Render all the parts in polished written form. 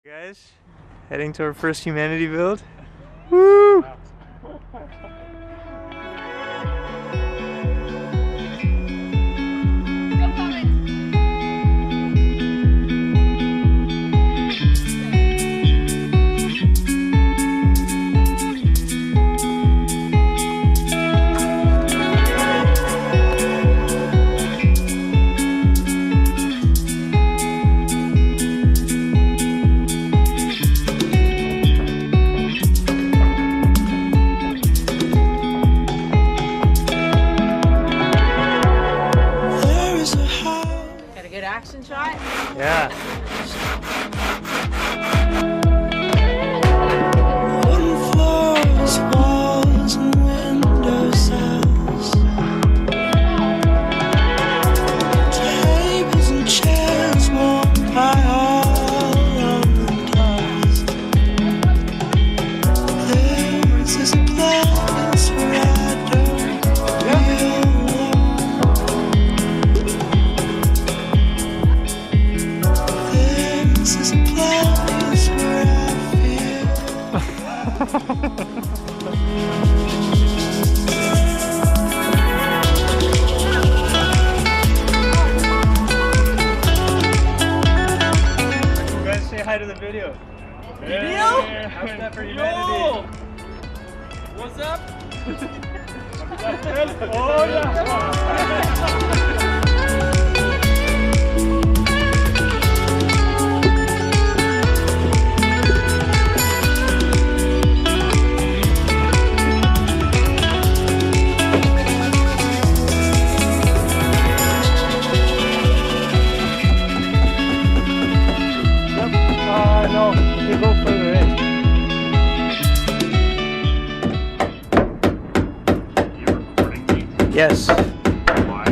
Guys, heading to our first humanity build. Woo! Action shot? Yeah. Wooden floors, walls, and window sills. Tables and chairs worn by all of the dust. This is a place where I don't feel This is a place where I You guys say hi to the video. Video? Habitat for Humanity. What's up? Oh yeah. No, you go further in. You're recording me? Yes. Why?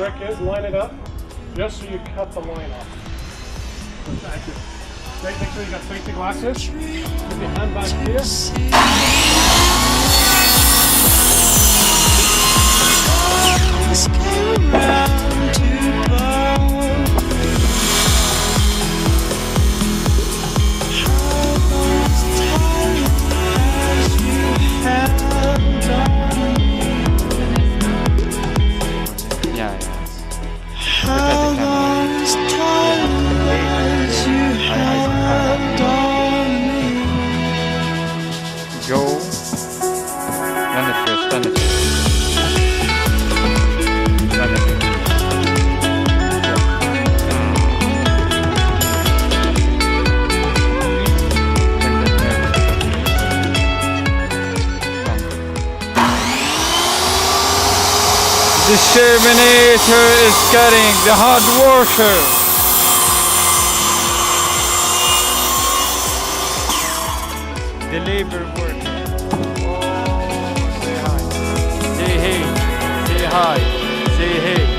Trick is line it up just so you cut the line off. Right, make sure you got safety glasses. Put your hand back here. Go. Run it first, run it first. Run it first. The Terminator is getting the hard worker. The labor worker. Oh, say hi. Say hey. Say hi. Say hey.